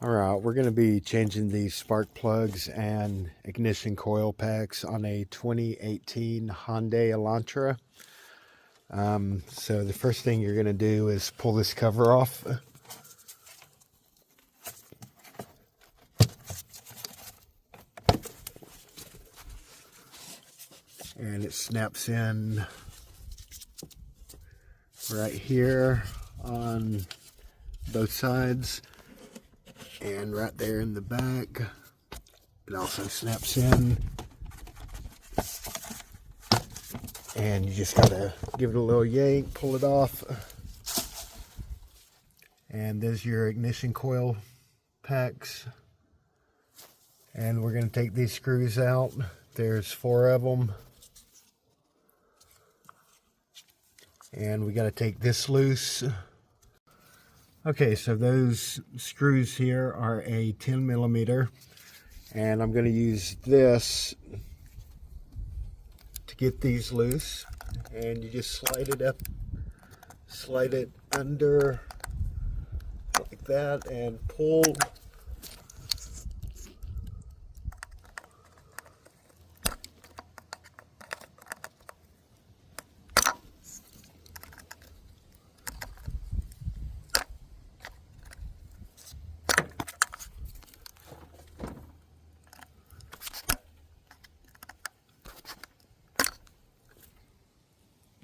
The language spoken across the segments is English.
Alright, we're going to be changing these spark plugs and ignition coil packs on a 2018 Hyundai Elantra. So the first thing you're going to do is pull this cover off. And it snaps in right here on both sides. And right there in the back, it also snaps in. And you just gotta give it a little yank, pull it off. And there's your ignition coil packs. And we're gonna take these screws out. There's 4 of them. And we gotta take this loose. Okay, so those screws here are a 10 millimeter, and I'm going to use this to get these loose. And you just slide it up, slide it under like that, and pull.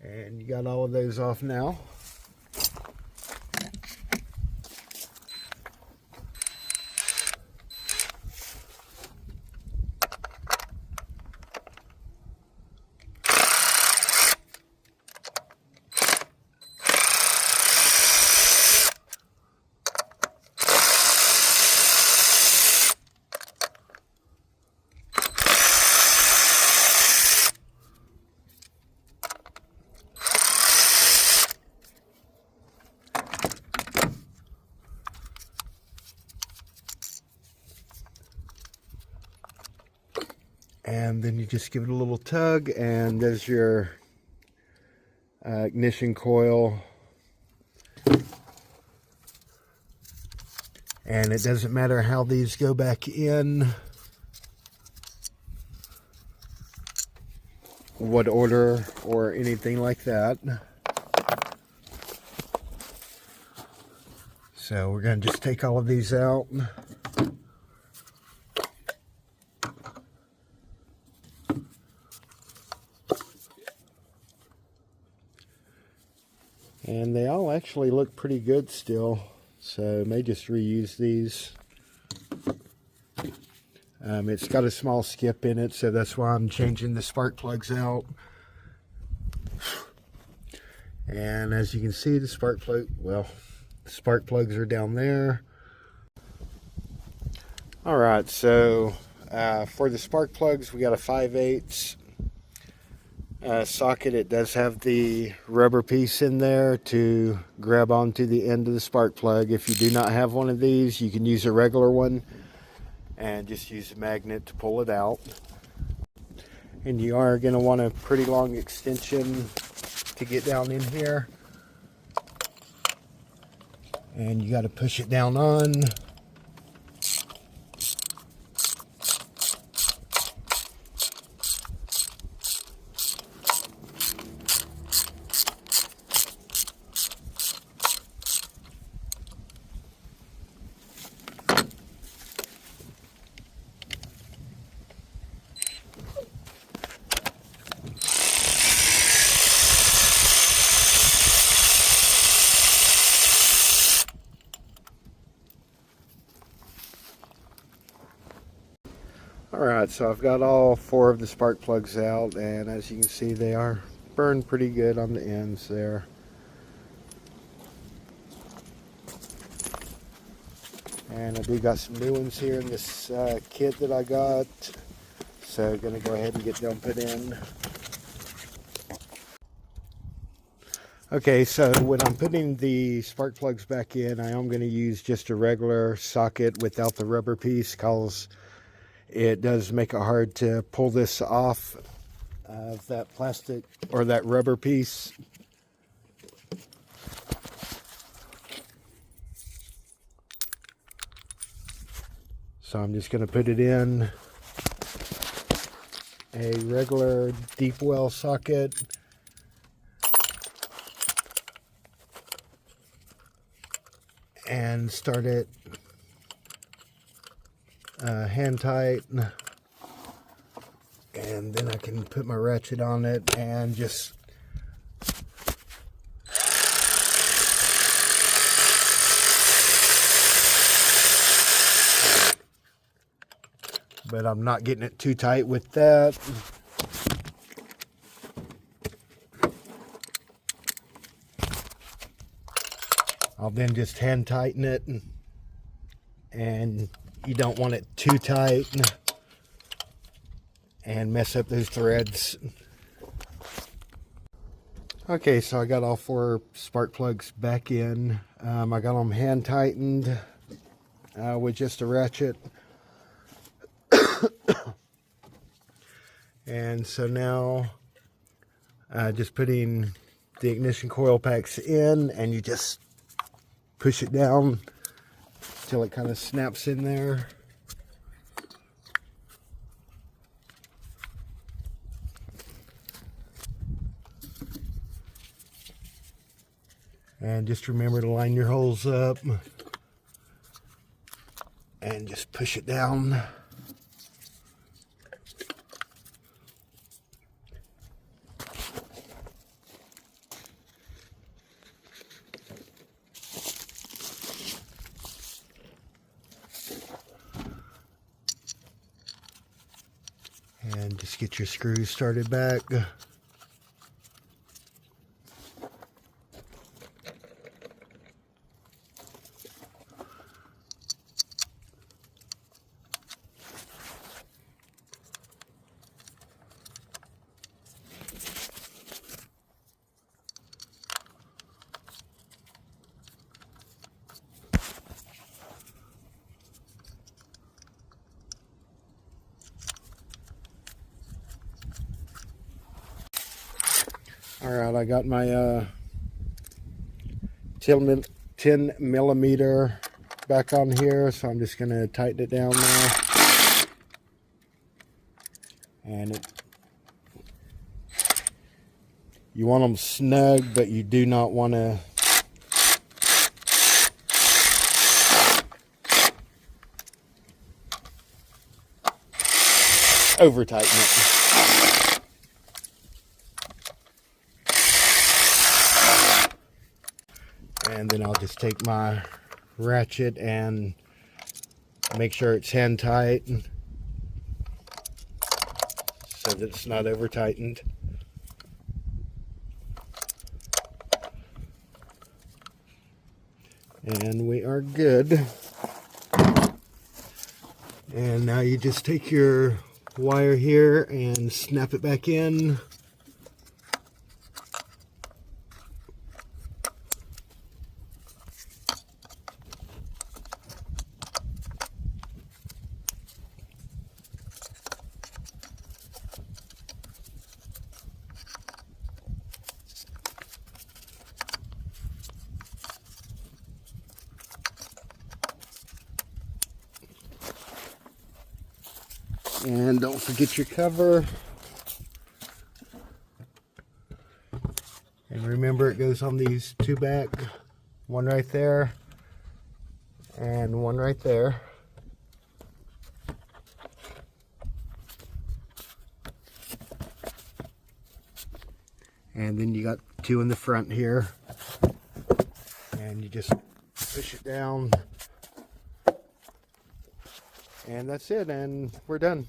And you got all of those off now. And then you just give it a little tug, and there's your ignition coil. And it doesn't matter how these go back in, what order or anything like that. So we're going to just take all of these out. And they all actually look pretty good still, so I may just reuse these. It's got a small skip in it, so that's why I'm changing the spark plugs out. And as you can see, the spark plugs are down there. Alright, so for the spark plugs, we got a 5/8 socket. It does have the rubber piece in there to grab onto the end of the spark plug. If you do not have one of these, you can use a regular one and just use a magnet to pull it out. And you are going to want a pretty long extension to get down in here, and you got to push it down on. Alright, so I've got all 4 of the spark plugs out, and as you can see, they are burned pretty good on the ends there. And I do got some new ones here in this kit that I got, so I'm going to go ahead and get them put in. Okay, so when I'm putting the spark plugs back in, I am going to use just a regular socket without the rubber piece, because it does make it hard to pull this off of that plastic or that rubber piece. So I'm just going to put it in a regular deep well socket. And start it hand tight. And then I can put my ratchet on it and just but I'm not getting it too tight with that. I'll then just hand tighten it, and you don't want it too tight and mess up those threads. Okay, so I got all 4 spark plugs back in. I got them hand tightened with just a ratchet. And so now just putting the ignition coil packs in, and you just push it down till it kind of snaps in there. And just remember to line your holes up and just push it down. And just get your screws started back. Alright, I got my 10 millimeter back on here, so I'm just going to tighten it down now. And you want them snug, but you do not want to over tighten it. And then I'll just take my ratchet and make sure it's hand tight so that it's not over tightened. And we are good. And now you just take your wire here and snap it back in. And don't forget your cover. And remember, it goes on these 2 back. One right there and one right there. And then you got 2 in the front here. And you just push it down. And that's it, and we're done.